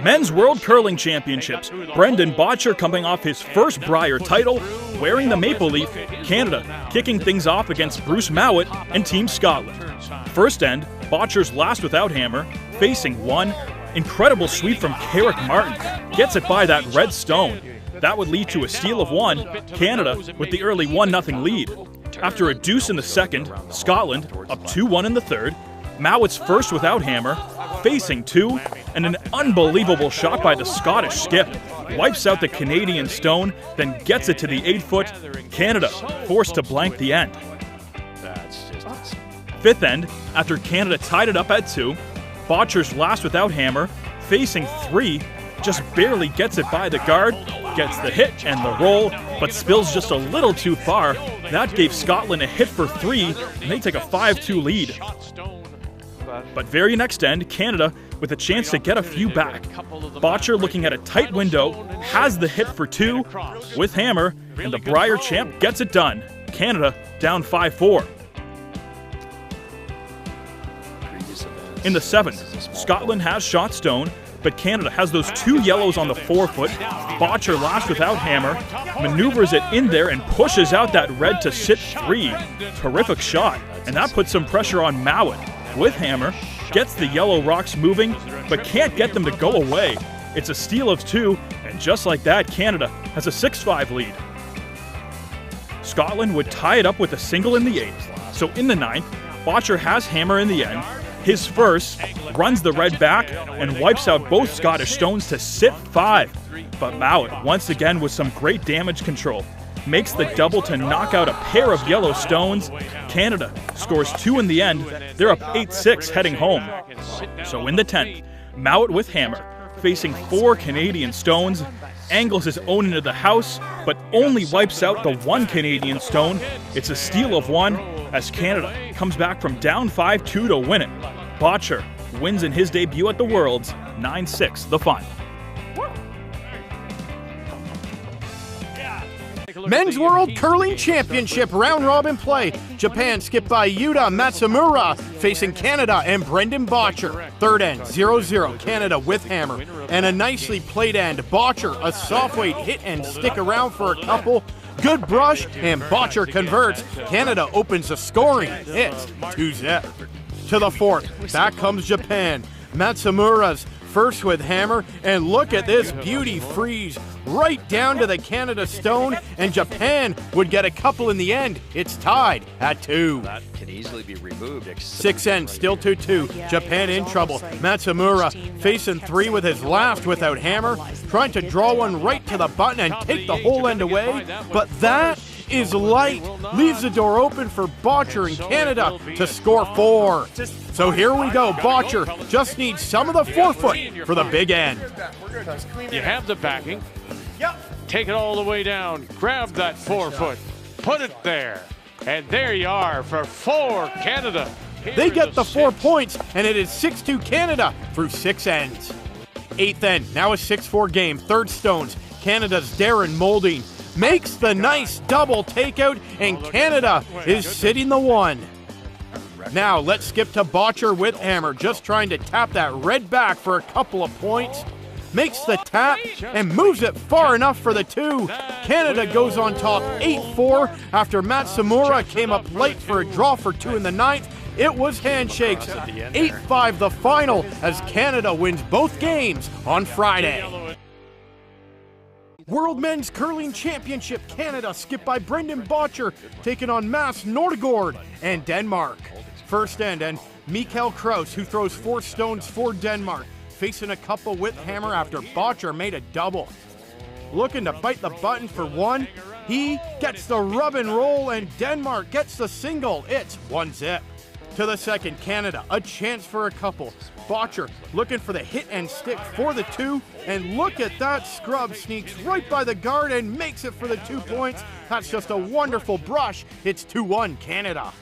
Men's World Curling Championships. Brendan Bottcher coming off his first Brier title, wearing the maple leaf. Canada kicking things off against Bruce Mowat and Team Scotland. First end, Bottcher's last without hammer, facing one. Incredible sweep from Carrick Martin. Gets it by that red stone. That would lead to a steal of one. Canada with the early 1-0 lead. After a deuce in the second, Scotland up 2-1 in the third. Mowat's first without hammer, facing two, and an unbelievable shot by the Scottish skip. Wipes out the Canadian stone, then gets it to the 8-foot. Canada forced to blank the end. Fifth end, after Canada tied it up at 2, Bottcher's last without hammer, facing 3, just barely gets it by the guard, gets the hit and the roll, but spills just a little too far. That gave Scotland a hit for 3, and they take a 5-2 lead. But very next end, Canada with a chance to get a few back. Bottcher looking at a tight window, has the hit for 2 with hammer, and the Brier champ gets it done. Canada down 5-4. In the 7th, Scotland has shot stone, but Canada has those 2 yellows on the 4-foot. Bottcher last without hammer, maneuvers it in there and pushes out that red to sit 3. Terrific shot, and that puts some pressure on Mowat. With hammer, gets the yellow rocks moving, but can't get them to go away. It's a steal of 2, and just like that, Canada has a 6-5 lead. Scotland would tie it up with a single in the 8th. So in the 9th, Bottcher has hammer in the end. His first, runs the red back, and wipes out both Scottish stones to sit 5. But Mowat, once again with some great damage control, makes the double to knock out a pair of yellow stones. Canada scores 2 in the end. They're up 8-6 heading home. So in the 10th, Mowat with hammer, facing 4 Canadian stones, angles his own into the house, but only wipes out the 1 Canadian stone. It's a steal of 1 as Canada comes back from down 5-2 to win it. Bottcher wins in his debut at the Worlds, 9-6 the final. Men's World Curling Championship round-robin play. Japan skipped by Yuta Matsumura, facing Canada and Brendan Bottcher. Third end, 0-0, Canada with hammer. And a nicely played end, Bottcher, a soft weight hit and stick around for a couple. Good brush, and Bottcher converts. Canada opens the scoring. It's 2-0. To the 4th, back comes Japan. Matsumura's first with hammer, and look at this beauty freeze right down to the Canada stone, and Japan would get a couple in the end. It's tied at 2. That can easily be removed. 6th end, still 2-2. Japan in trouble. Matsumura facing 3 with his last without hammer, trying to draw one right to the button and take the whole end away, but that is light. Leaves the door open for Bottcher and Canada to score 4. So here we go. Bottcher just needs some of the 4-foot for the big end. You have the backing. Take it all the way down. Grab that 4-foot. Put it there. And there you are for 4 Canada. They get the 4 points, and it is 6-2 Canada through 6 ends. 8th end, now a 6-4 game. Third stones. Canada's Darren Moulding makes the nice double takeout, and Canada is sitting the 1. Now let's skip to Bottcher with hammer, just trying to tap that red back for a couple of points. Makes the tap and moves it far enough for the 2. Canada goes on top 8-4 after Matsumura came up late for a draw for 2 in the 9th. It was handshakes. 8-5 the final as Canada wins both games on Friday. World Men's Curling Championship, Canada skipped by Brendan Bottcher, taking on Mads Noergaard and Denmark. First end, and Mikkel Krause, who throws 4 stones for Denmark, facing a couple with hammer after Bottcher made a double. Looking to bite the button for 1. He gets the rub and roll, and Denmark gets the single. It's 1-0. To the second, Canada, a chance for a couple. Bottcher looking for the hit and stick for the 2, and look at that scrub, sneaks right by the guard and makes it for the 2 points. That's just a wonderful brush. It's 2-1 Canada.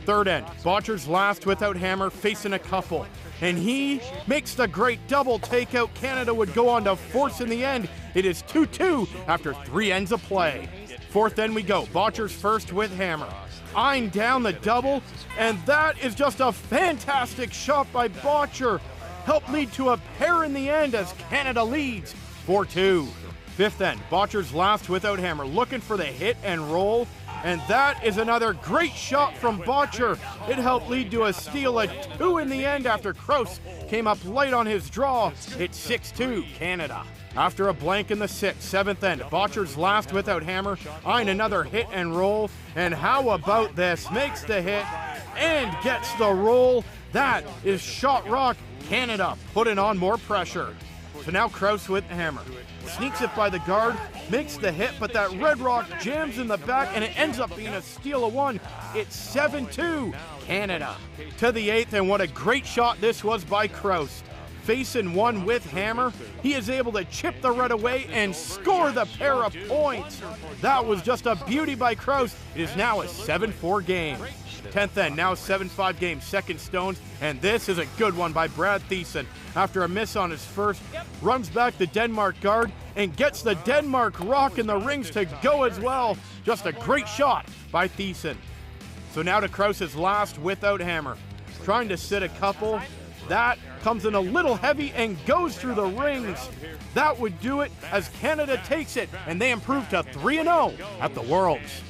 Third end, Bottcher's last without hammer, facing a couple, and he makes the great double takeout. Canada would go on to force in the end. It is 2-2 after 3 ends of play. Fourth end we go, Bottcher's first with hammer, eyeing down the double, and that is just a fantastic shot by Bottcher. help lead to a pair in the end as Canada leads 4-2. Fifth end, Bottcher's last without hammer, looking for the hit and roll. And that is another great shot from Bottcher. It helped lead to a steal, a 2 in the end after Krause came up light on his draw. It's 6-2 Canada. After a blank in the sixth, seventh end, Bottcher's last without hammer, eyeing another hit and roll. And how about this? Makes the hit and gets the roll. That is shot rock. Canada putting on more pressure. So now Krause with the hammer. Sneaks it by the guard, makes the hit, but that red rock jams in the back and it ends up being a steal of 1. It's 7-2 Canada. To the eighth, and what a great shot this was by Krause. Facing 1 with hammer, he is able to chip the red away and score the pair of points. That was just a beauty by Krause. It is now a 7-4 game. 10th end, now 7-5 game, second stones, and this is a good one by Brad Thiessen. After a miss on his first, runs back the Denmark guard and gets the Denmark rock in the rings to go as well. Just a great shot by Thiessen. So now to Krause's last without hammer. Trying to sit a couple. That comes in a little heavy and goes through the rings. That would do it as Canada takes it, and they improve to 3-0 at the Worlds.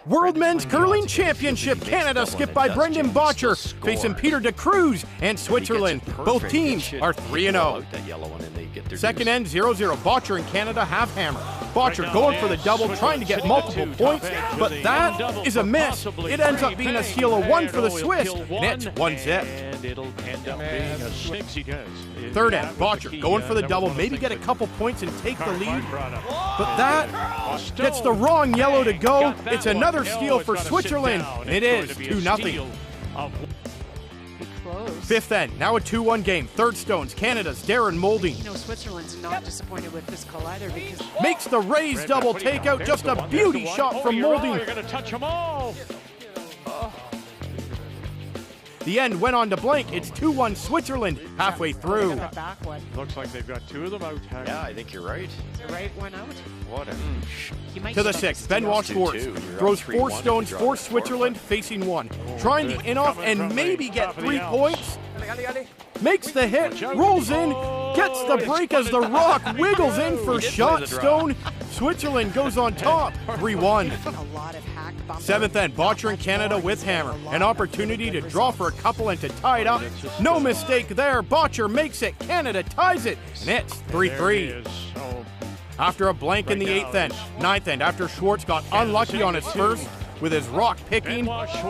World Men's Curling Championship, Canada skipped by Brendan Bottcher, facing Peter de Cruz and Switzerland. Both teams are 3-0. Second end, 0-0. Bottcher and Canada have hammer. Bottcher going for the double, trying to get multiple points, but that is a miss. It ends up being a steal of 1 for the Swiss, and it's 1-0. It'll end up being a 6. He does. Third end, Bottcher going for the double, maybe get a couple points and take the lead, but that gets the wrong yellow to go. It's another steal for Switzerland, and it is 2-0. Fifth end, now a 2-1 game. Third stones, Canada's Darren Moulding. You know, Switzerland's not disappointed with this collider because makes the raised double takeout. Just a beauty shot from Moulding. You're going to touch them all. The end went on to blank. It's 2-1 Switzerland halfway through. back one. Looks like they've got 2 of them out. Yeah, I think you're right. The right one out. What a He might To the stop sixth, steal. Benoit Schwartz throws 4 stones for Switzerland, facing 1. Trying the in-off and maybe get 3 points. Makes the hit, rolls in, gets the break as the rock wiggles in for shot stone. Switzerland goes on top, 3-1. A lot of hack bump. Seventh end, Bottcher and Canada with hammer. An opportunity to draw for a couple and to tie it up. No mistake there. Bottcher makes it. Canada ties it, and it's 3-3. After a blank in the eighth end, ninth end, after Schwartz got unlucky on his first with his rock picking,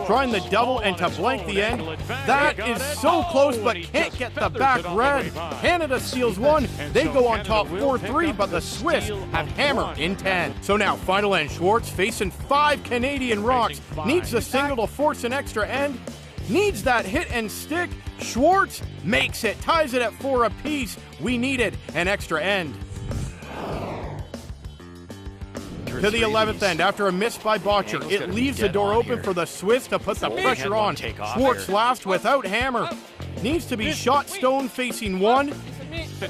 trying the double and to blank the end. That is so close, but can't get the back red. Canada steals 1. They go on top 4-3, but the Swiss have hammer in 10. So now final end, Schwartz facing 5 Canadian rocks. Needs the single to force an extra end. Needs that hit and stick. Schwartz makes it, ties it at 4 apiece. We needed an extra end. To the 11th end, after a miss by Bottcher, it leaves the door open for the Swiss to put the pressure on. Schwartz last without hammer. Needs to be shot stone facing 1.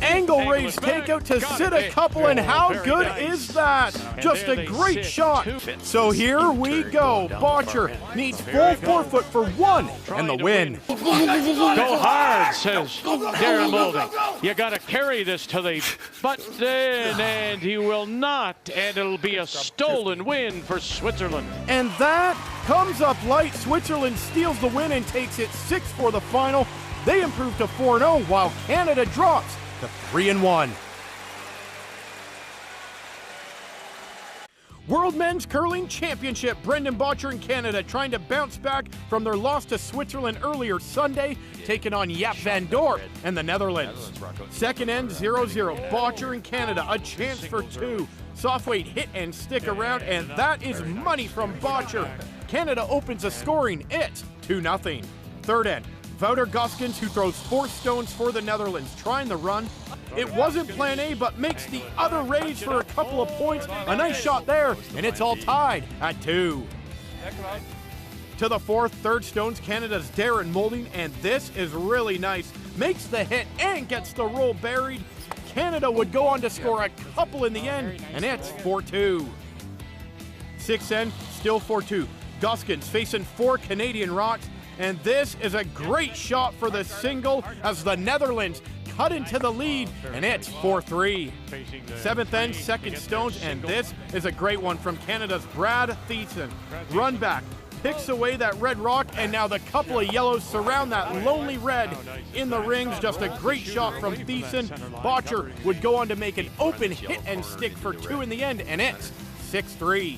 Angle raise takeout to sit a couple, and how good is that? Just a great shot. So here we go. Bottcher needs full forefoot for 1 and the win. Go hard, says Darren Moulding. You got to carry this to the button, and he will not, and it'll be a stolen win for Switzerland. And that comes up light. Switzerland steals the win and takes it 6 for the final. They improve to 4-0, while Canada drops to 3-1. World Men's Curling Championship, Brendan Bottcher and Canada trying to bounce back from their loss to Switzerland earlier Sunday, taking on Jaap van Dorp and the Netherlands. Second end, 0-0. Bottcher and Canada, a chance for 2. Soft weight hit and stick around, and that is money from Bottcher. Canada opens the scoring. It's 2-0. Third end, Wouter Goskens, who throws 4 stones for the Netherlands, trying the run. It wasn't plan A, but makes the other raise for a couple of points. A nice shot there, and it's all tied at 2. To the fourth, third stones, Canada's Darren Moulding, and this is really nice. Makes the hit and gets the roll buried. Canada would go on to score a couple in the end, and it's 4-2. Sixth end, still 4-2. Goskens facing 4 Canadian rocks. and this is a great shot for the single as the Netherlands cut into the lead, and it's 4-3. 7th end, second stones, and this is a great one from Canada's Brad Thiessen. Run back, picks away that red rock, and now the couple of yellows surround that lonely red in the rings. Just a great shot from Thiessen. Bottcher would go on to make an open hit and stick for 2 in the end, and it's 6-3.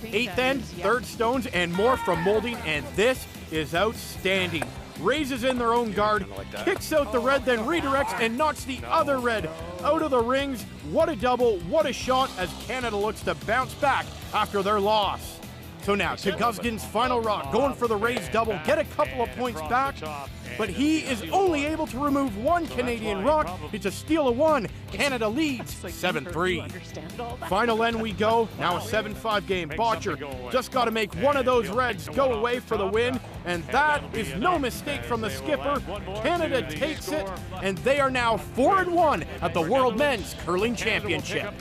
8th end, third stones, and more from Molding, and this is outstanding. Raises in their own guard, kicks out the red, then redirects and knocks the other red out of the rings. What a double, what a shot as Canada looks to bounce back after their loss. So now to Guzgin's final rock, going for the raised double, get a couple of points back, but he is only able to remove one Canadian rock. It's a steal of 1. Canada leads 7-3. Final end we go. Now a 7-5 game. Bottcher just got to make one of those reds go away for the win, and that is no mistake from the skipper. Canada takes it, and they are now 4-1 at the World Men's Curling Championship.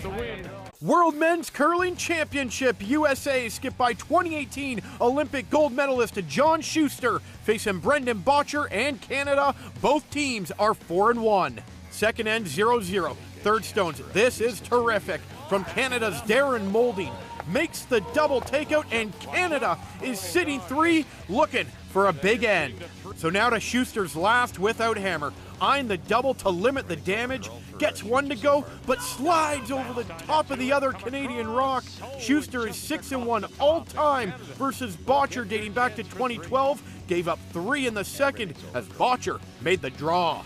World Men's Curling Championship, USA skipped by 2018 Olympic gold medalist John Schuster facing Brendan Bottcher and Canada. Both teams are 4-1. Second end 0-0. Third stones. This is terrific from Canada's Darren Molding. Makes the double takeout, and Canada is sitting 3 looking for a big end. So now to Schuster's last without hammer. Eyeing the double to limit the damage. Gets 1 to go, but slides over the top of the other Canadian rock. Schuster is 6-1 all time versus Bottcher dating back to 2012. Gave up 3 in the second as Bottcher made the draw.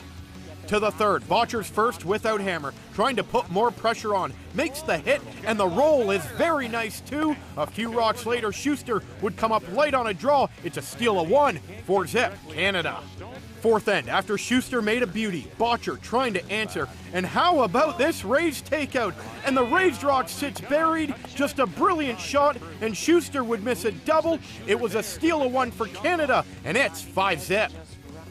To the third, Bottcher's first without hammer, trying to put more pressure on, makes the hit, and the roll is very nice too. A few rocks later, Schuster would come up light on a draw. It's a steal of 1 for Zip, Canada. Fourth end, after Schuster made a beauty, Bottcher trying to answer, and how about this raised takeout? And the raised rock sits buried, just a brilliant shot, and Schuster would miss a double. It was a steal of 1 for Canada, and it's 5-zip.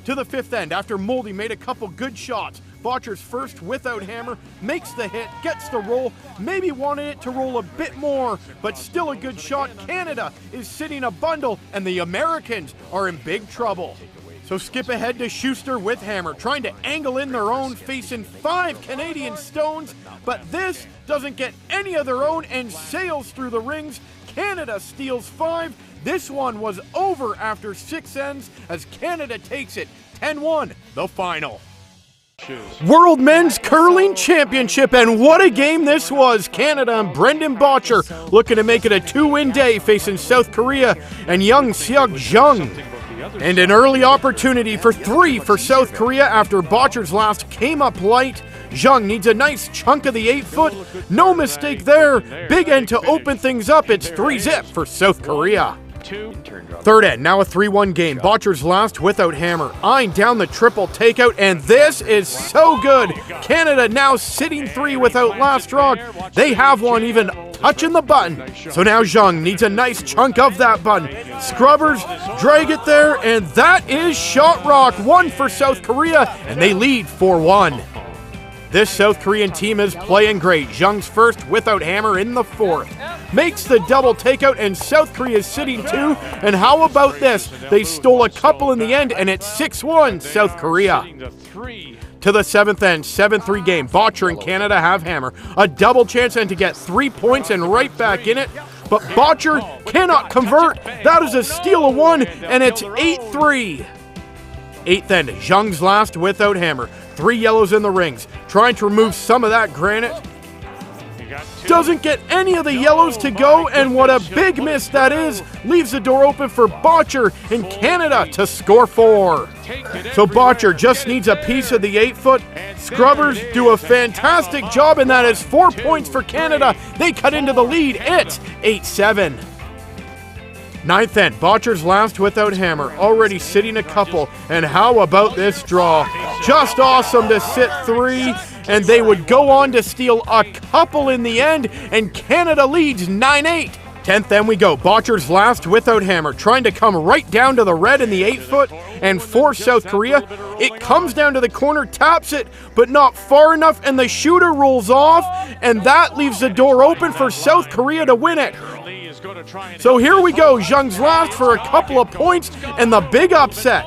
To the fifth end, after Moldy made a couple good shots, Bottcher's first without hammer, makes the hit, gets the roll, maybe wanted it to roll a bit more, but still a good shot. Canada is sitting a bundle, and the Americans are in big trouble. So skip ahead to Schuster with hammer, trying to angle in their own, facing 5 Canadian stones, but this doesn't get any of their own and sails through the rings. Canada steals 5. This one was over after 6 ends as Canada takes it 10-1, the final. World Men's Curling Championship, and what a game this was. Canada and Brendan Bottcher looking to make it a 2-win day facing South Korea and Young Seok Jung. And an early opportunity for 3 for South Korea after Bottcher's last came up light. Jung needs a nice chunk of the 8-foot. No mistake there. Big end to open things up. It's 3-zip for South Korea. Third end, now a 3-1 game. Bottcher's last without hammer. Eyeing down the triple takeout, and this is so good. Canada now sitting 3 without last rock. They have one even touching the button. So now Jung needs a nice chunk of that button. Scrubbers drag it there, and that is shot rock. 1 for South Korea, and they lead 4-1. This South Korean team is playing great. Jung's first without hammer in the 4th. Makes the double takeout, and South Korea is sitting 2. And how about this? They stole a couple in the end, and it's 6-1 South Korea. To the 7th end, 7-3 game. Bottcher and Canada have hammer. A double chance and to get 3 points and right back in it. But Bottcher cannot convert. That is a steal of 1, and it's 8-3. 8th end, Jung's last without hammer. 3 yellows in the rings, trying to remove some of that granite. Doesn't get any of the yellows to go, and what a big miss that is. Leaves the door open for Bottcher and Canada to score 4. So Bottcher just needs a piece of the 8-foot. Scrubbers do a fantastic job, and that is 4 points for Canada. They cut into the lead. It's 8-7. 9th end, Bottcher's last without hammer, already sitting a couple, and how about this draw? Just awesome to sit 3, and they would go on to steal a couple in the end, and Canada leads 9-8. 10th end we go, Bottcher's last without hammer, trying to come right down to the red in the 8-foot, and for South Korea, it comes down to the corner, taps it, but not far enough, and the shooter rolls off, and that leaves the door open for South Korea to win it. going to try and So here we go. Zhang's last for a couple of points and the big upset.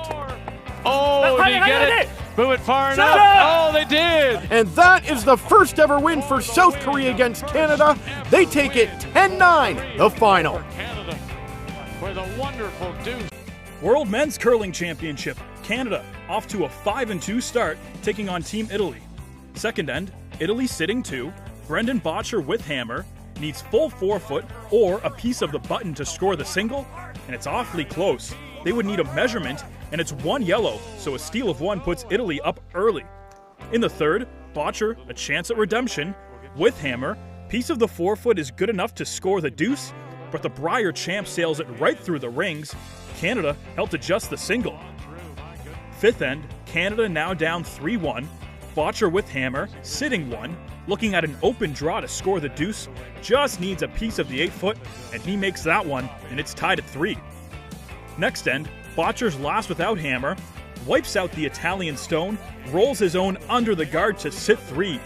Oh, did you get it? Move it far enough. Oh, they did. And that is the first ever win for South Korea against Canada. They take it 10-9, the final. Canada with a wonderful deuce. World Men's Curling Championship. Canada off to a 5-2 start, taking on Team Italy. Second end, Italy sitting 2. Brendan Bottcher with hammer. Needs full 4-foot or a piece of the button to score the single, and it's awfully close. They would need a measurement, and it's 1 yellow, so a steal of 1 puts Italy up early. In the third, Bottcher, a chance at redemption, with hammer. Piece of the 4-foot is good enough to score the deuce, but the Brier champ sails it right through the rings. Canada helped adjust the single. Fifth end, Canada now down 3-1. Bottcher with hammer, sitting 1, looking at an open draw to score the deuce, just needs a piece of the 8-foot, and he makes that one, and it's tied at 3. Next end, Bottcher's last without hammer, wipes out the Italian stone, rolls his own under the guard to sit 3.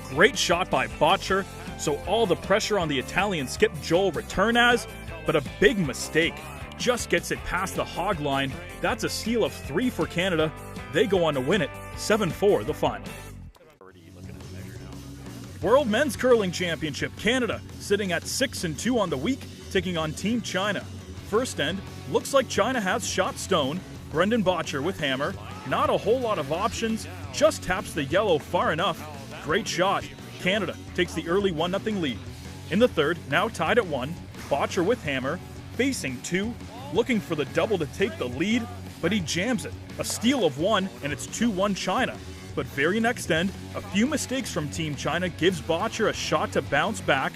Great shot by Bottcher, so all the pressure on the Italian skip Joel return as, but a big mistake. Just gets it past the hog line. That's a steal of 3 for Canada. They go on to win it 7-4 the final. World Men's Curling Championship. Canada sitting at 6-2 on the week, taking on Team China. First end, looks like China has shot stone. Brendan Bottcher with hammer. Not a whole lot of options, just taps the yellow far enough. Great shot. Canada takes the early 1-0 lead. In the third, now tied at 1, Bottcher with hammer, facing 2, looking for the double to take the lead, but he jams it. A steal of 1, and it's 2-1 China. But very next end, a few mistakes from Team China gives Bottcher a shot to bounce back.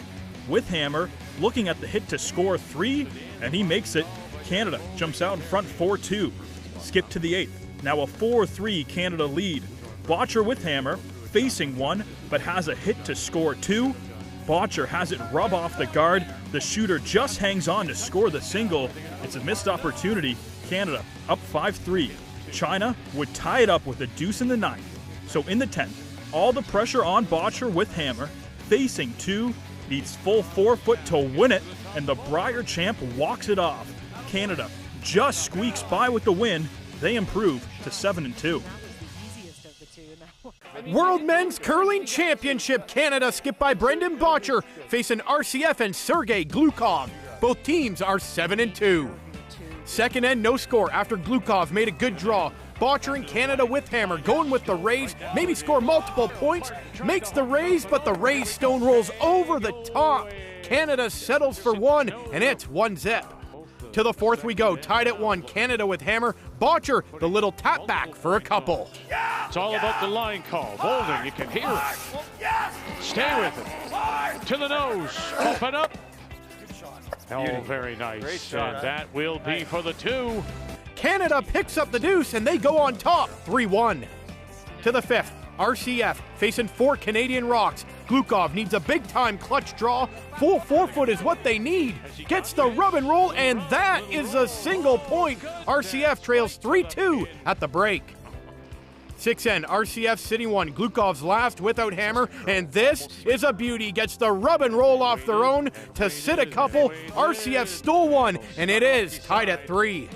With hammer, looking at the hit to score 3, and he makes it. Canada jumps out in front 4-2. Skip to the 8th. Now a 4-3 Canada lead. Bottcher with hammer, facing 1, but has a hit to score 2. Bottcher has it rub off the guard. The shooter just hangs on to score the single. It's a missed opportunity. Canada up 5-3. China would tie it up with a deuce in the 9th. So in the 10th, all the pressure on Bottcher with hammer, facing 2, needs full 4-foot to win it, and the Brier champ walks it off. Canada just squeaks by with the win. They improve to 7-2. World Men's Curling Championship. Canada skipped by Brendan Bottcher, facing RCF and Sergei Glukov. Both teams are 7-2. Second end, no score after Glukov made a good draw. Bottcher and Canada with hammer, going with the raise, maybe score multiple points, makes the raise, but the raise stone rolls over the top. Canada settles for 1, and it's 1-zip. To the fourth we go, tied at 1, Canada with hammer, Bottcher, the little tap back for a couple. It's all about the line call. Holding, you can hear it. Stay with it. To the nose. Open up. Oh, very nice. Great shot, and that will be for the 2. Canada picks up the deuce, and they go on top, 3-1. To the fifth, RCF facing 4 Canadian rocks. Glukov needs a big-time clutch draw. Full 4-foot is what they need. Gets the rub and roll, and that is a single point. RCF trails 3-2 at the break. Sixth end, RCF sitting 1. Glukov's last without hammer, and this is a beauty. Gets the rub and roll off their own to sit a couple. RCF stole 1, and it is tied at 3.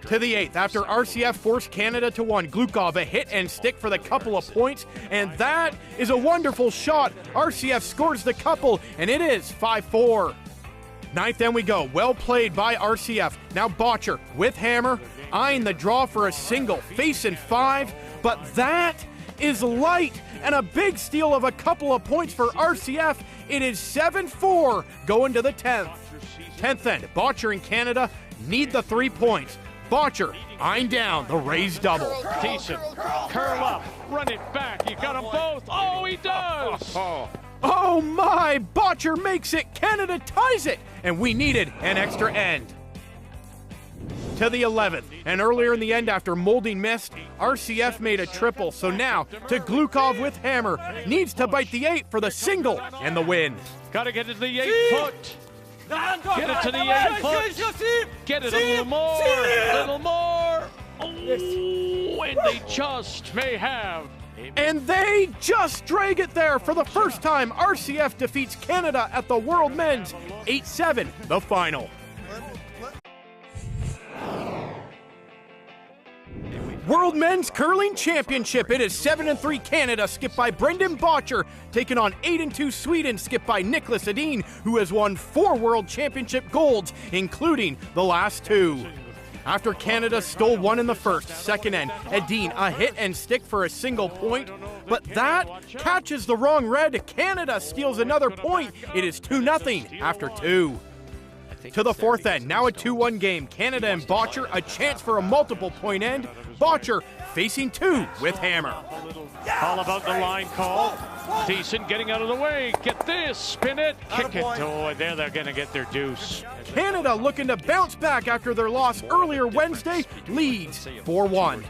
To the 8th, after RCF forced Canada to 1, Glukov a hit and stick for the couple of points, and that is a wonderful shot. RCF scores the couple, and it is 5-4. Ninth end we go, well played by RCF. Now Bottcher with hammer, eyeing the draw for a single, facing 5, but that is light, and a big steal of a couple of points for RCF. It is 7-4 going to the 10th. 10th end, Bottcher and Canada need the 3 points. Bottcher eyeing down the raised double. Decent. Curl up. Run it back. You got them both. Oh, he does. Oh my! Bottcher makes it. Canada ties it. And we needed an extra end. To the 11th. And earlier in the end, after Molding missed, RCF made a triple. So now to Glukov with hammer. Needs to bite the 8 for the single and the win. Got to get it to the 8-foot. Get it to the 8-foot. Get it a little more. A little more. Oh, and they just may have And they just drag it there for the first time. RCF defeats Canada at the World Men's 8-7, the final. World Men's Curling Championship. It is 7-3 Canada, skipped by Brendan Bottcher, taking on 8-2 Sweden, skipped by Niklas Edin, who has won 4 World Championship golds, including the last 2. After Canada stole one in the first, second end, Edin a hit and stick for a single point, but that catches the wrong red. Canada steals another point. It is 2-0 after 2. To the fourth end, now a 2-1 game. Canada and Bottcher, a chance for a multiple point end. Bottcher facing 2 with hammer. All about the line call. TSN getting out of the way. Get this, spin it, kick it. Oh, there they're going to get their deuce. Canada looking to bounce back after their loss earlier Wednesday, leads 4-1.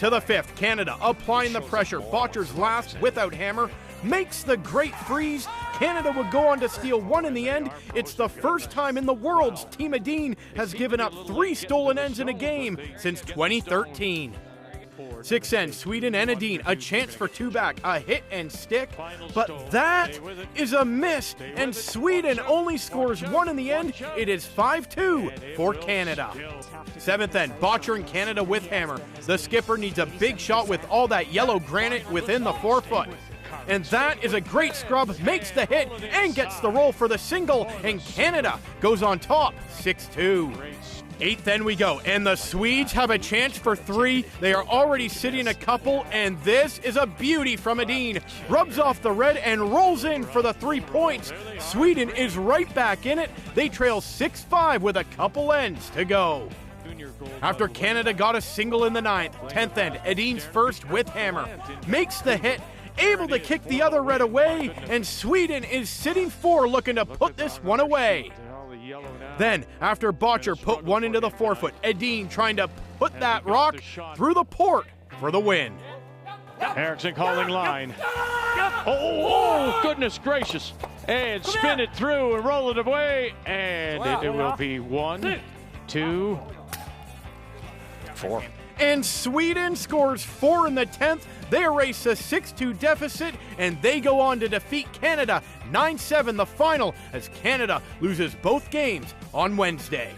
To the fifth, Canada applying the pressure. Bottcher's last without hammer makes the great freeze. Canada would go on to steal one in the end. It's the first time in the world's Team Edin has given up 3 stolen ends in a game since 2013. 6 end, Sweden and Edin, a chance for 2 back, a hit and stick, but that is a miss, and Sweden only scores 1 in the end. It is 5-2 for Canada. 7th end, Bottcher and Canada with hammer. The skipper needs a big shot with all that yellow granite within the 4-foot. And that is a great scrub, makes the hit, and gets the roll for the single, and Canada goes on top, 6-2. 8th end we go, and the Swedes have a chance for 3. They are already sitting a couple, and this is a beauty from Edin. Rubs off the red and rolls in for the 3 points. Sweden is right back in it. They trail 6-5 with a couple ends to go. After Canada got a single in the 9th, 10th end, Edin's first with hammer. Makes the hit, able to kick the other red away, and Sweden is sitting 4 looking to put this one away. Then, after Bottcher put one into the 4-foot, Edin trying to put that rock through the port for the win. Eriksson calling line. Oh, goodness gracious. And spin it through and roll it away. And it will be 1, 2, 4. And Sweden scores 4 in the 10th. They erase a 6-2 deficit, and they go on to defeat Canada 9-7 the final, as Canada loses both games on Wednesday.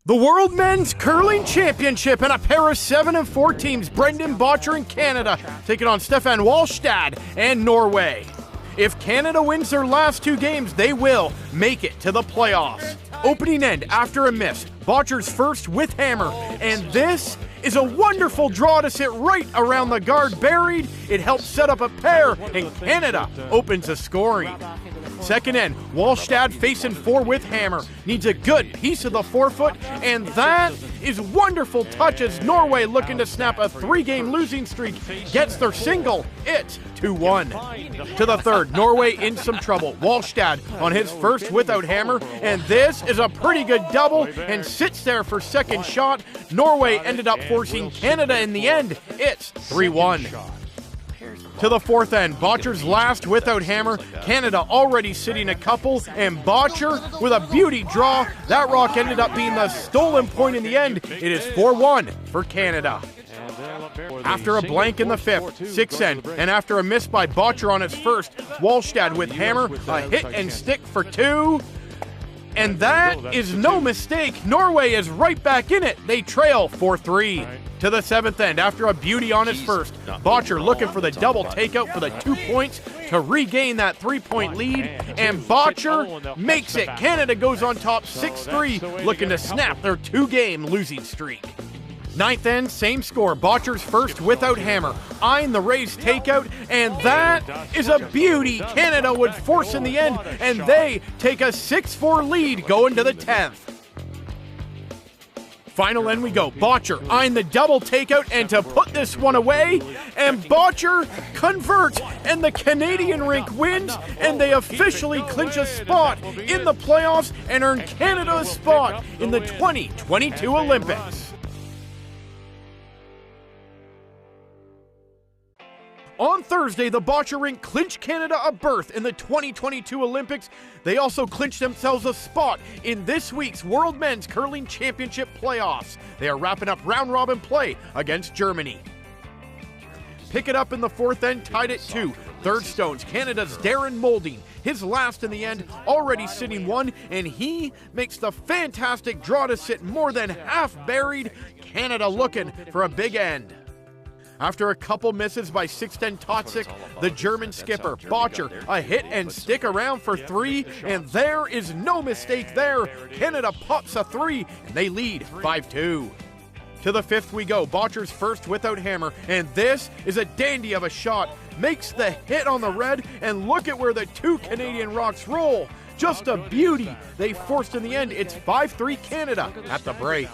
The World Men's Curling Championship, and a pair of 7 and 4 teams, Brendan Bottcher in Canada, taking on Stefan Wallstad and Norway. If Canada wins their last 2 games, they will make it to the playoffs. Opening end after a miss, Bottcher's first with hammer, and this is a wonderful draw to sit right around the guard buried. It helps set up a pair, and Canada opens the scoring. Second end, Wallstad facing 4 with hammer. Needs a good piece of the 4-foot, and that is wonderful touch as Norway, looking to snap a 3-game losing streak, gets their single. It's 2-1. To the third, Norway in some trouble. Wallstad on his first without hammer, and this is a pretty good double and sits there for second shot. Norway ended up forcing Canada in the end. It's 3-1. To the fourth end, Bottcher's last without hammer. Canada already sitting a couple, and Bottcher with a beauty draw. That rock ended up being the stolen point in the end. It is 4-1 for Canada. After a blank in the 5th, 6th end, and after a miss by Bottcher on his first, Wallstad with hammer, a hit and stick for 2. And that is no mistake. Norway is right back in it. They trail 4-3. To the 7th end, after a beauty on his first, Bottcher looking for the double takeout for the 2 points to regain that 3-point lead, and Bottcher makes it. Canada goes on top 6-3, looking to snap their 2-game losing streak. 9th end, same score. Bottcher's first without hammer, eyeing the raised takeout, and that is a beauty. Canada would force in the end, and they take a 6-4 lead going to the 10th. Final end we go. Bottcher eyeing the double takeout and to put this one away, and Bottcher converts, and the Canadian rink wins, and they officially clinch a spot in the playoffs and earn Canada a spot in the 2022 Olympics. On Thursday, the Bottcher rink clinched Canada a berth in the 2022 Olympics. They also clinched themselves a spot in this week's World Men's Curling Championship playoffs. They are wrapping up round-robin play against Germany. pick it up in the fourth end, tied at 2. Third stones, Canada's Darren Moulding, his last in the end, already sitting 1, and he makes the fantastic draw to sit more than half buried. Canada looking for a big end. After a couple misses by 6'10" Totzig, the German skipper, Bottcher, a hit and stick around for 3, and there is no mistake there. Canada pops a 3, and they lead 5-2. To the fifth we go, Bottcher's first without hammer, and this is a dandy of a shot. Makes the hit on the red, and look at where the 2 Canadian rocks roll. Just a beauty. They forced in the end. It's 5-3 Canada at the break.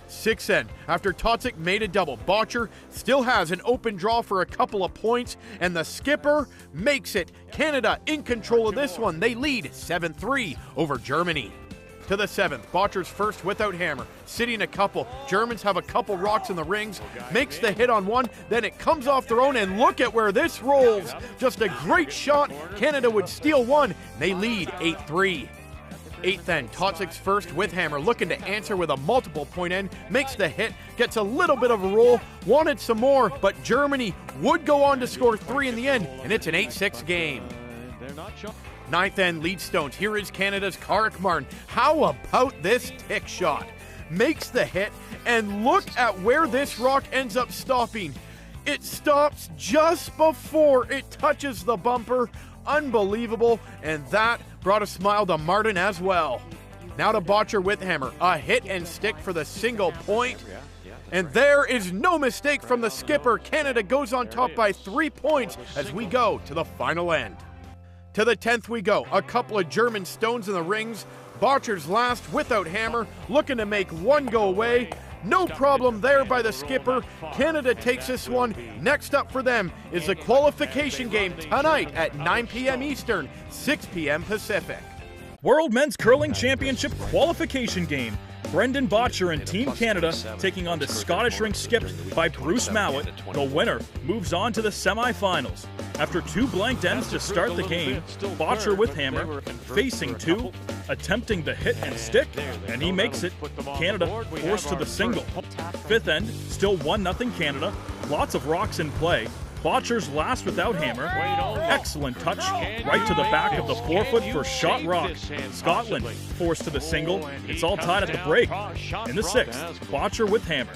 6 end. After Totzig made a double, Bottcher still has an open draw for a couple of points, and the skipper makes it. Canada in control of this one. They lead 7-3 over Germany. To the 7th, Bottcher's first without hammer, sitting a couple. Germans have a couple rocks in the rings, makes the hit on one, then it comes off their own, and look at where this rolls. Just a great shot. Canada would steal 1. They lead 8-3. 8th end, Totzig's first with hammer, looking to answer with a multiple point end, makes the hit, gets a little bit of a roll, wanted some more, but Germany would go on to score 3 in the end, and it's an 8-6 game. 9th end, lead stones. Here is Canada's Carrick Martin. How about this tick shot? Makes the hit, and look at where this rock ends up stopping. It stops just before it touches the bumper. Unbelievable, and that brought a smile to Martin as well. Now to Bottcher with hammer, a hit and stick for the single point. And there is no mistake from the skipper. Canada goes on top by 3 points as we go to the final end. To the 10th we go, a couple of German stones in the rings. Bottcher's last without hammer, looking to make one go away. No problem there by the skipper. Canada takes this one. Next up for them is the qualification game tonight at 9 p.m. Eastern, 6 p.m. Pacific. World Men's Curling Championship qualification game. Brendan Bottcher and Team Canada taking on the Scottish rink skipped by Bruce Mowat. The winner moves on to the semifinals. After 2 blanked ends to start the game, Bottcher with hammer, facing 2, attempting the hit and stick, and he makes it. Canada forced to the single. 5th end, still 1-0 Canada. Lots of rocks in play. Bottcher's last without hammer. Excellent touch, right to the back of the forefoot for shot rock. Scotland forced to the single. It's all tied at the break. In the 6th, Bottcher with hammer.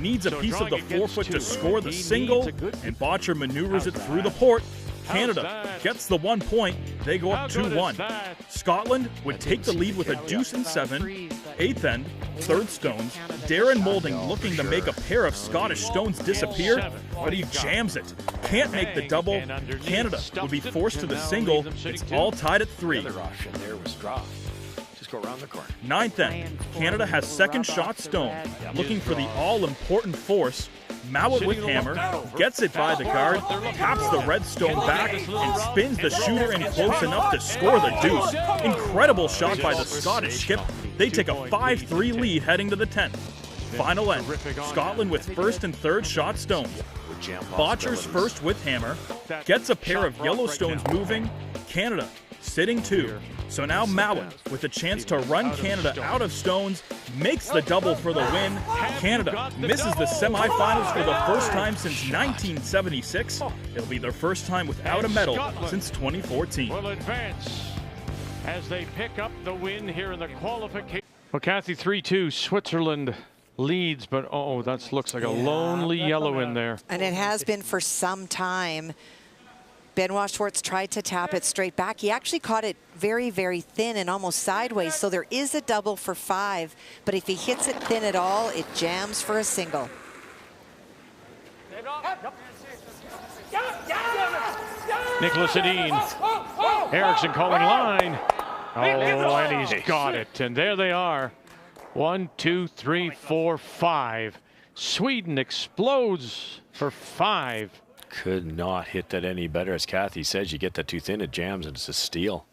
Needs a piece of the forefoot to score the single, and Bottcher maneuvers it through the port. Canada gets the 1 point. They go up 2-1. Scotland would take the lead with a deuce in 7. 8th end, third stones. Darren Moulding looking to make a pair of Scottish stones disappear, but he jams it. Can't make the double. Canada would be forced to the single. It's all tied at 3. Go around the corner. 9th end, Canada has second shot stone, looking for the all-important force. Mowat with hammer, gets it by the guard, taps the red stone back, and spins the shooter in close enough to score the deuce. Incredible shot by the Scottish skip. They take a 5-3 lead heading to the 10th. Final end, Scotland with first and third shot stones. Bottcher's first with hammer, gets a pair of yellow stones moving. Canada sitting 2. So now Mowat, with a chance to run Canada out of stones, makes the double for the win. Canada misses the semifinals for the first time since 1976. It'll be their first time without a medal since 2014. Will advance as they pick up the win here in the qualification. Well, Kathy, 3-2, Switzerland leads, but that looks like a lonely yellow in there. And it has been for some time. Benoit Schwartz tried to tap it straight back. He actually caught it very, very thin and almost sideways, so there is a double for 5, but if he hits it thin at all, it jams for a single. Nicholas Edin, Eriksson calling line. And he's got it, and there they are. 1, 2, 3, 4, 5. Sweden explodes for 5. Could not hit that any better. As Kathy says, you get that too thin, it jams, and it's a steal.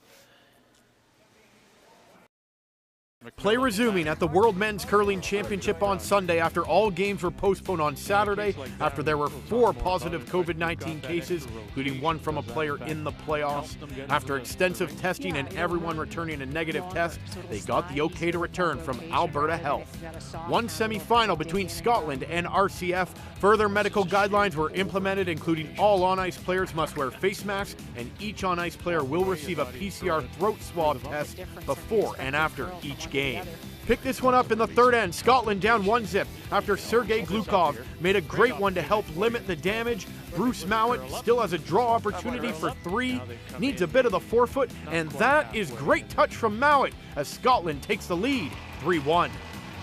Play resuming at the World Men's Curling Championship on Sunday after all games were postponed on Saturday after there were 4 positive COVID-19 cases, including one from a player in the playoffs. After extensive testing and everyone returning a negative test, they got the okay to return from Alberta Health. One semi-final between Scotland and RCF. Further medical guidelines were implemented, including all on-ice players must wear face masks, and each on-ice player will receive a PCR throat swab test before and after each game. Pick this one up in the third end. Scotland down 1-0 after Sergei Glukov made a great one to help limit the damage. Bruce Mowat still has a draw opportunity for 3, needs a bit of the forefoot, and that is great touch from Mowat as Scotland takes the lead 3-1.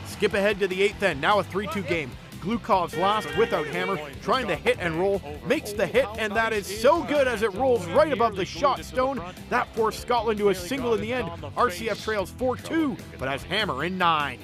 Skip ahead to the 8th end, now a 3-2 game. Glukov's last without hammer, trying to hit and roll, makes the hit, and that is so good as it rolls right above the shot stone. That forced Scotland to a single in the end. RCF trails 4-2, but has hammer in 9.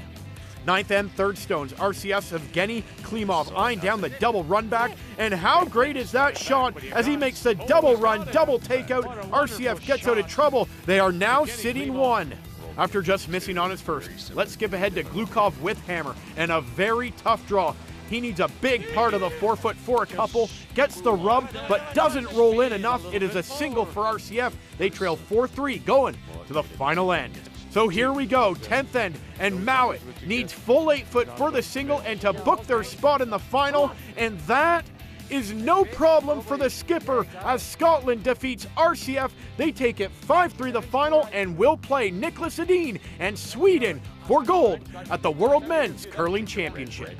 9th end, third stones. RCF's Evgeny Klimov eyeing down the double run back, and how great is that shot as he makes the double run, double takeout. RCF gets out of trouble. They are now sitting 1. After just missing on his first. Let's skip ahead to Glukov with hammer, and a very tough draw. He needs a big part of the forefoot for a couple, gets the rub, but doesn't roll in enough. It is a single for RCF. They trail 4-3 going to the final end. So here we go, 10th end, and Mowat needs full 8-foot for the single and to book their spot in the final, and that is no problem for the skipper as Scotland defeats RCF. They take it 5-3 the final and will play Niklas Edin and Sweden for gold at the World Men's Curling Championship.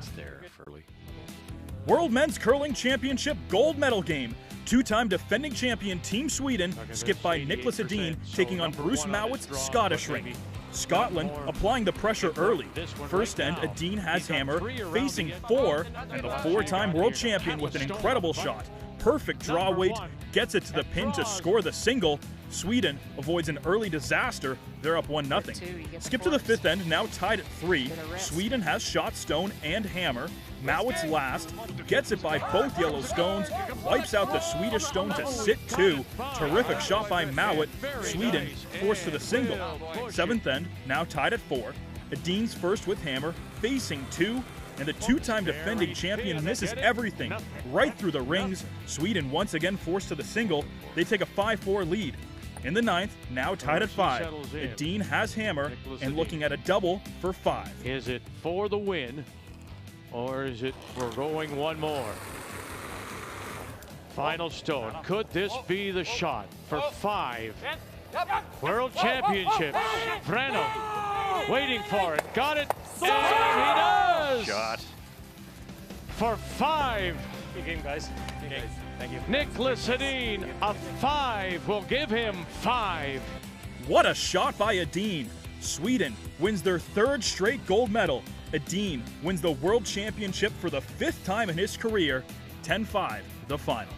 World Men's Curling Championship gold medal game. 2-time defending champion Team Sweden, skipped by Niklas Edin, taking on Bruce Mowat's Scottish ring. Scotland applying the pressure early. First end, Edin has hammer, facing 4, and the 4-time world champion with an incredible shot. Perfect draw weight, gets it to the pin to score the single. Sweden avoids an early disaster. They're up 1-0. Skip to the 5th end, now tied at 3. Sweden has shot stone and hammer. Mowat's last, gets it by both yellow stones, wipes out the Swedish stone to sit 2. Terrific shot by Mowat. Sweden forced to the single. 7th end, now tied at 4. Edin's first with hammer, facing 2. And the 2-time defending champion misses everything, right through the rings. Sweden once again forced to the single. They take a 5-4 lead. In the 9th, now tied at 5, Edin has hammer and looking at a double for 5. Is it for the win, or is it for going one more? Final stone. Could this be the shot for 5? World Championships. Vreno waiting for it. Got it. And he does. Shot. For 5. Good game, guys. Good game. Thank you. Niklas Edin, a 5 will give him 5. What a shot by Edin. Sweden wins their 3rd straight gold medal. Edin wins the World Championship for the 5th time in his career. 10-5, the final.